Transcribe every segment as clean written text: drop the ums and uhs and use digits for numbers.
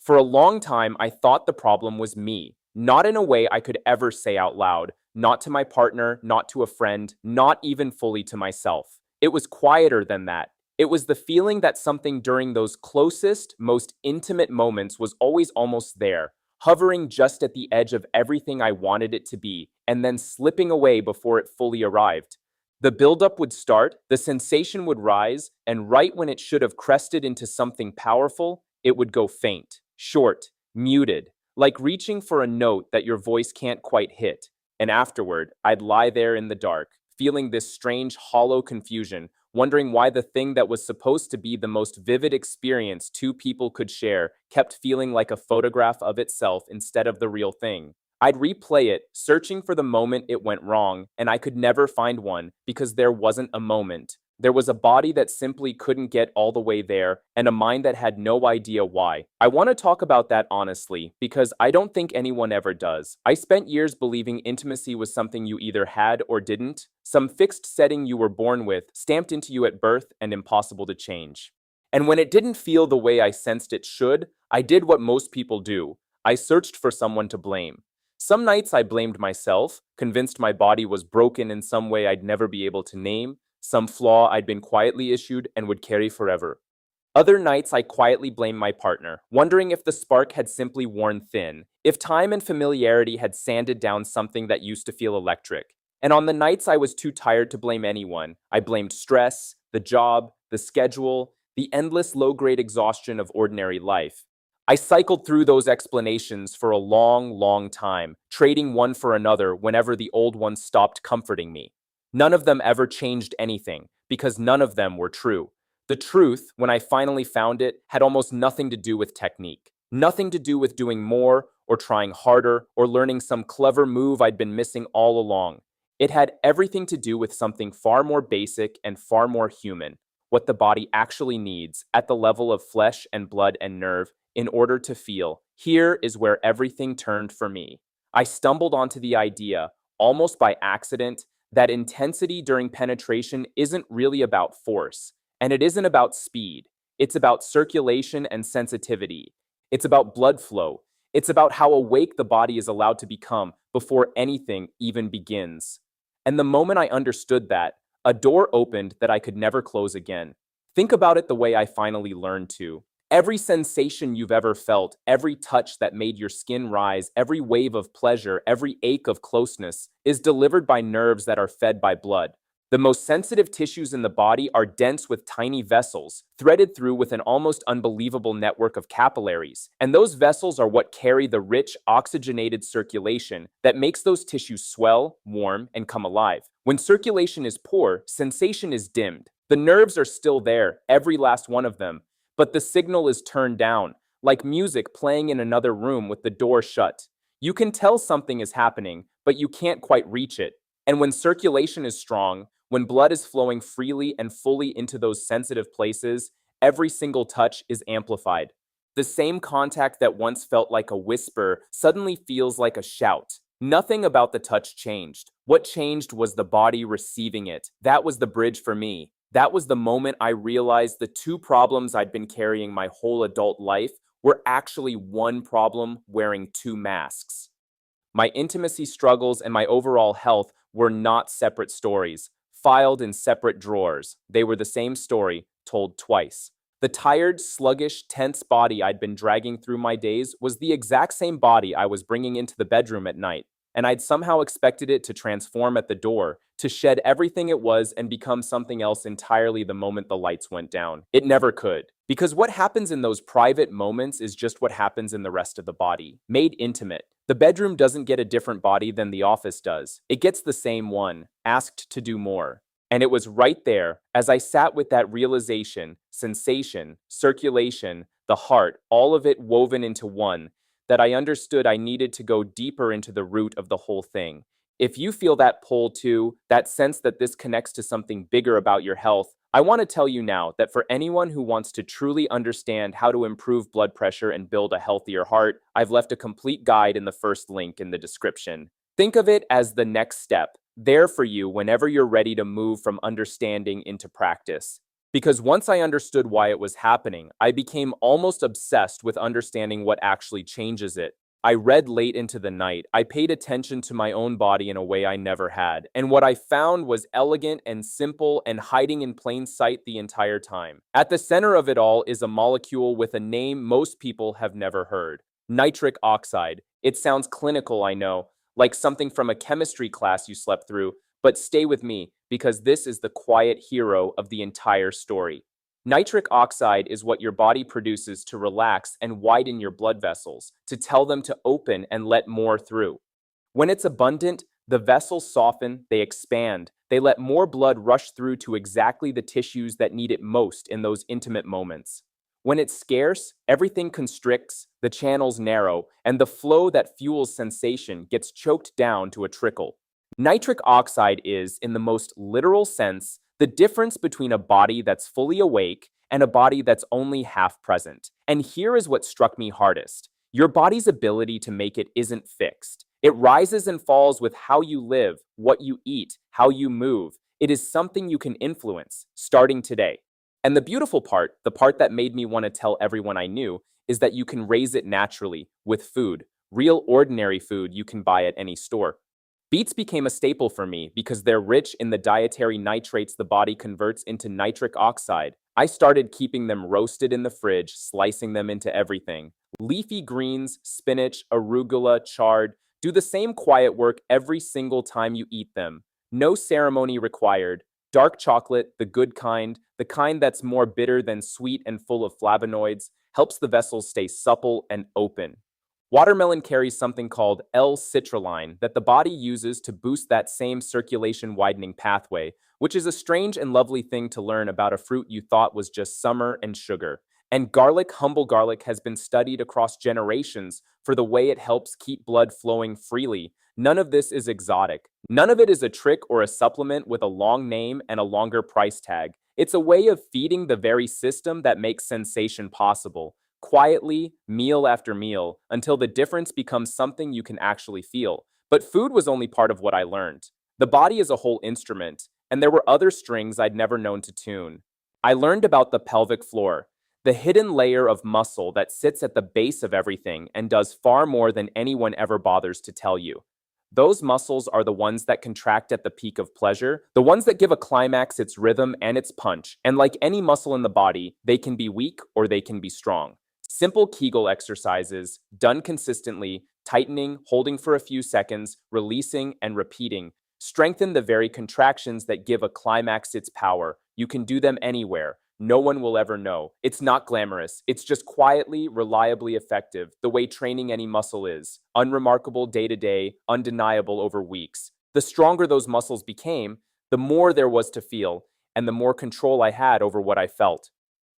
For a long time, I thought the problem was me, not in a way I could ever say out loud, not to my partner, not to a friend, not even fully to myself. It was quieter than that. It was the feeling that something during those closest, most intimate moments was always almost there, hovering just at the edge of everything I wanted it to be, and then slipping away before it fully arrived. The buildup would start, the sensation would rise, and right when it should have crested into something powerful, it would go faint, short, muted, like reaching for a note that your voice can't quite hit. And afterward, I'd lie there in the dark, feeling this strange, hollow confusion, wondering why the thing that was supposed to be the most vivid experience two people could share kept feeling like a photograph of itself instead of the real thing. I'd replay it, searching for the moment it went wrong, and I could never find one because there wasn't a moment. There was a body that simply couldn't get all the way there, and a mind that had no idea why. I want to talk about that honestly, because I don't think anyone ever does. I spent years believing intimacy was something you either had or didn't, some fixed setting you were born with, stamped into you at birth, and impossible to change. And when it didn't feel the way I sensed it should, I did what most people do. I searched for someone to blame. Some nights I blamed myself, convinced my body was broken in some way I'd never be able to name, some flaw I'd been quietly issued and would carry forever. Other nights I quietly blamed my partner, wondering if the spark had simply worn thin, if time and familiarity had sanded down something that used to feel electric. And on the nights I was too tired to blame anyone, I blamed stress, the job, the schedule, the endless low-grade exhaustion of ordinary life. I cycled through those explanations for a long, long time, trading one for another whenever the old one stopped comforting me. None of them ever changed anything, because none of them were true. The truth, when I finally found it, had almost nothing to do with technique. Nothing to do with doing more, or trying harder, or learning some clever move I'd been missing all along. It had everything to do with something far more basic and far more human, what the body actually needs at the level of flesh and blood and nerve in order to feel. Here is where everything turned for me. I stumbled onto the idea, almost by accident, that intensity during penetration isn't really about force, and it isn't about speed. It's about circulation and sensitivity. It's about blood flow. It's about how awake the body is allowed to become before anything even begins. And the moment I understood that, a door opened that I could never close again. Think about it the way I finally learned to. Every sensation you've ever felt, every touch that made your skin rise, every wave of pleasure, every ache of closeness is delivered by nerves that are fed by blood. The most sensitive tissues in the body are dense with tiny vessels, threaded through with an almost unbelievable network of capillaries. And those vessels are what carry the rich, oxygenated circulation that makes those tissues swell, warm, and come alive. When circulation is poor, sensation is dimmed. The nerves are still there, every last one of them, but the signal is turned down, like music playing in another room with the door shut. You can tell something is happening, but you can't quite reach it. And when circulation is strong, when blood is flowing freely and fully into those sensitive places, every single touch is amplified. The same contact that once felt like a whisper suddenly feels like a shout. Nothing about the touch changed. What changed was the body receiving it. That was the bridge for me. That was the moment I realized the two problems I'd been carrying my whole adult life were actually one problem wearing two masks. My intimacy struggles and my overall health were not separate stories, filed in separate drawers. They were the same story, told twice. The tired, sluggish, tense body I'd been dragging through my days was the exact same body I was bringing into the bedroom at night, and I'd somehow expected it to transform at the door, to shed everything it was and become something else entirely the moment the lights went down. It never could. Because what happens in those private moments is just what happens in the rest of the body, made intimate. The bedroom doesn't get a different body than the office does. It gets the same one, asked to do more. And it was right there, as I sat with that realization, sensation, circulation, the heart, all of it woven into one, that I understood I needed to go deeper into the root of the whole thing. If you feel that pull too, that sense that this connects to something bigger about your health, I want to tell you now that for anyone who wants to truly understand how to improve blood pressure and build a healthier heart, I've left a complete guide in the first link in the description. Think of it as the next step, there for you whenever you're ready to move from understanding into practice. Because once I understood why it was happening, I became almost obsessed with understanding what actually changes it. I read late into the night. I paid attention to my own body in a way I never had. And what I found was elegant and simple and hiding in plain sight the entire time. At the center of it all is a molecule with a name most people have never heard: nitric oxide. It sounds clinical, I know, like something from a chemistry class you slept through, but stay with me, because this is the quiet hero of the entire story. Nitric oxide is what your body produces to relax and widen your blood vessels, to tell them to open and let more through. When it's abundant, the vessels soften, they expand, they let more blood rush through to exactly the tissues that need it most in those intimate moments. When it's scarce, everything constricts, the channels narrow, and the flow that fuels sensation gets choked down to a trickle. Nitric oxide is, in the most literal sense, the difference between a body that's fully awake and a body that's only half present. And here is what struck me hardest. Your body's ability to make it isn't fixed. It rises and falls with how you live, what you eat, how you move. It is something you can influence, starting today. And the beautiful part, the part that made me want to tell everyone I knew, is that you can raise it naturally with food, real ordinary food you can buy at any store. Beets became a staple for me because they're rich in the dietary nitrates the body converts into nitric oxide. I started keeping them roasted in the fridge, slicing them into everything. Leafy greens, spinach, arugula, chard, do the same quiet work every single time you eat them. No ceremony required. Dark chocolate, the kind that's more bitter than sweet and full of flavonoids, helps the vessels stay supple and open. Watermelon carries something called L-citrulline that the body uses to boost that same circulation widening pathway, which is a strange and lovely thing to learn about a fruit you thought was just summer and sugar. And garlic, humble garlic, has been studied across generations for the way it helps keep blood flowing freely. None of this is exotic. None of it is a trick or a supplement with a long name and a longer price tag. It's a way of feeding the very system that makes sensation possible, quietly, meal after meal, until the difference becomes something you can actually feel. But food was only part of what I learned. The body is a whole instrument, and there were other strings I'd never known to tune. I learned about the pelvic floor, the hidden layer of muscle that sits at the base of everything and does far more than anyone ever bothers to tell you. Those muscles are the ones that contract at the peak of pleasure, the ones that give a climax its rhythm and its punch, and like any muscle in the body, they can be weak or they can be strong. Simple Kegel exercises, done consistently, tightening, holding for a few seconds, releasing, and repeating, strengthen the very contractions that give a climax its power. You can do them anywhere. No one will ever know. It's not glamorous. It's just quietly, reliably effective, the way training any muscle is. Unremarkable day to day, undeniable over weeks. The stronger those muscles became, the more there was to feel, and the more control I had over what I felt.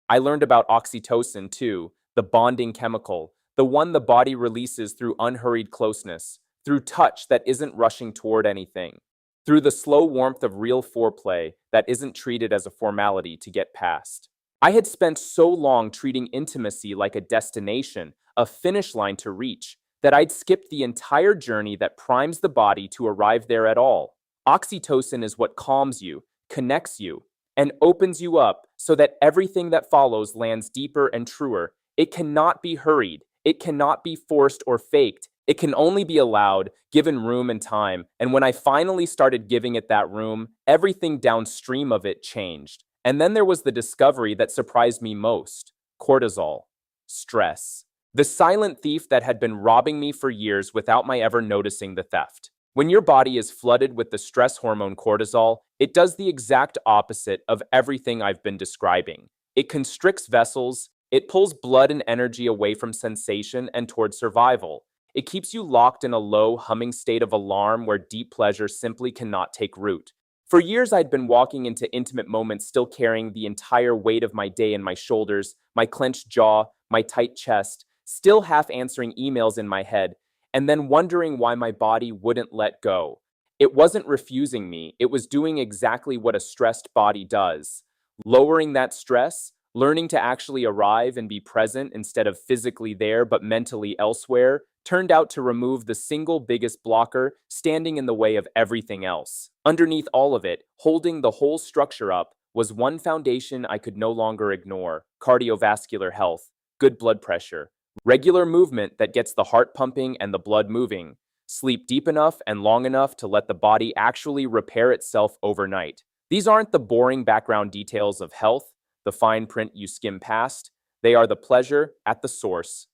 I learned about oxytocin, too, the bonding chemical, the one the body releases through unhurried closeness, through touch that isn't rushing toward anything, through the slow warmth of real foreplay that isn't treated as a formality to get past. I had spent so long treating intimacy like a destination, a finish line to reach, that I'd skipped the entire journey that primes the body to arrive there at all. Oxytocin is what calms you, connects you, and opens you up so that everything that follows lands deeper and truer. It cannot be hurried. It cannot be forced or faked. It can only be allowed, given room and time. And when I finally started giving it that room, everything downstream of it changed. And then there was the discovery that surprised me most: cortisol, stress. The silent thief that had been robbing me for years without my ever noticing the theft. When your body is flooded with the stress hormone cortisol, it does the exact opposite of everything I've been describing. It constricts vessels, it pulls blood and energy away from sensation and toward survival. It keeps you locked in a low, humming state of alarm where deep pleasure simply cannot take root. For years, I'd been walking into intimate moments still carrying the entire weight of my day in my shoulders, my clenched jaw, my tight chest, still half answering emails in my head, and then wondering why my body wouldn't let go. It wasn't refusing me, it was doing exactly what a stressed body does. Lowering that stress, learning to actually arrive and be present instead of physically there but mentally elsewhere, turned out to remove the single biggest blocker standing in the way of everything else. Underneath all of it, holding the whole structure up, was one foundation I could no longer ignore: cardiovascular health, good blood pressure, regular movement that gets the heart pumping and the blood moving, sleep deep enough and long enough to let the body actually repair itself overnight. These aren't the boring background details of health, the fine print you skim past. They are the pleasure at the source.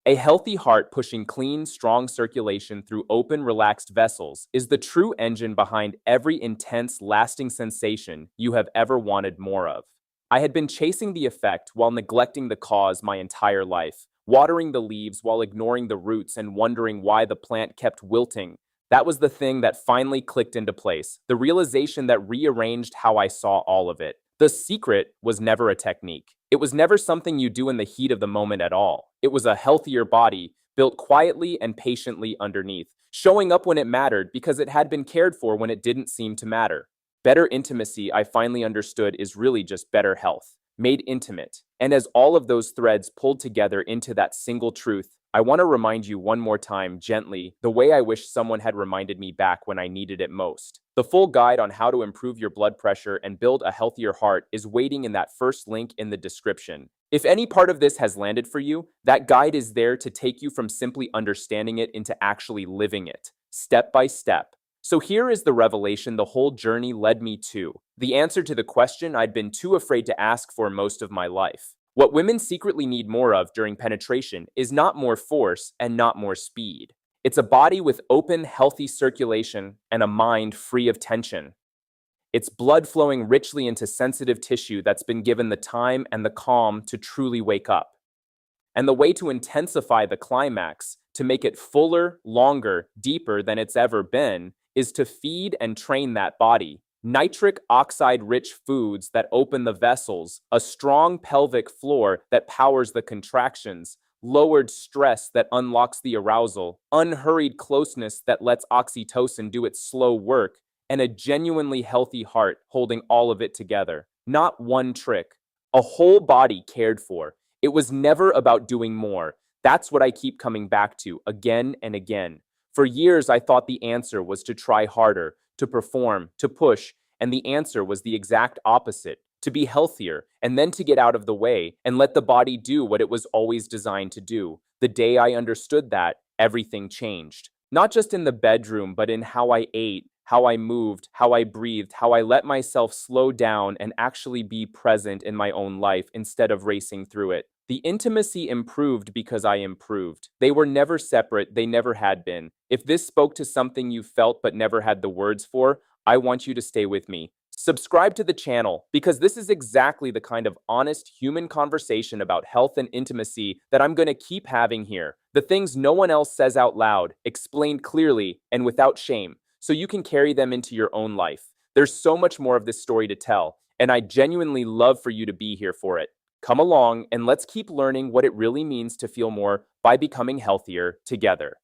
A healthy heart pushing clean, strong circulation through open, relaxed vessels is the true engine behind every intense, lasting sensation you have ever wanted more of. I had been chasing the effect while neglecting the cause my entire life, watering the leaves while ignoring the roots and wondering why the plant kept wilting. That was the thing that finally clicked into place, the realization that rearranged how I saw all of it. The secret was never a technique. It was never something you do in the heat of the moment at all. It was a healthier body, built quietly and patiently underneath, showing up when it mattered because it had been cared for when it didn't seem to matter. Better intimacy, I finally understood, is really just better health, made intimate. And as all of those threads pulled together into that single truth, I want to remind you one more time, gently, the way I wish someone had reminded me back when I needed it most. The full guide on how to improve your blood pressure and build a healthier heart is waiting in that first link in the description. If any part of this has landed for you, that guide is there to take you from simply understanding it into actually living it, step by step. So here is the revelation the whole journey led me to, the answer to the question I'd been too afraid to ask for most of my life. What women secretly need more of during penetration is not more force and not more speed. It's a body with open, healthy circulation and a mind free of tension. It's blood flowing richly into sensitive tissue that's been given the time and the calm to truly wake up. And the way to intensify the climax, to make it fuller, longer, deeper than it's ever been, is to feed and train that body. Nitric oxide-rich foods that open the vessels, a strong pelvic floor that powers the contractions, lowered stress that unlocks the arousal, unhurried closeness that lets oxytocin do its slow work, and a genuinely healthy heart holding all of it together. Not one trick, a whole body cared for. It was never about doing more. That's what I keep coming back to again and again. For years, I thought the answer was to try harder, to perform, to push, and the answer was the exact opposite: to be healthier, and then to get out of the way and let the body do what it was always designed to do. The day I understood that, everything changed. Not just in the bedroom, but in how I ate, how I moved, how I breathed, how I let myself slow down and actually be present in my own life instead of racing through it. The intimacy improved because I improved. They were never separate, they never had been. If this spoke to something you felt but never had the words for, I want you to stay with me. Subscribe to the channel because this is exactly the kind of honest human conversation about health and intimacy that I'm going to keep having here. The things no one else says out loud, explained clearly and without shame, so you can carry them into your own life. There's so much more of this story to tell, and I genuinely love for you to be here for it. Come along and let's keep learning what it really means to feel more by becoming healthier together.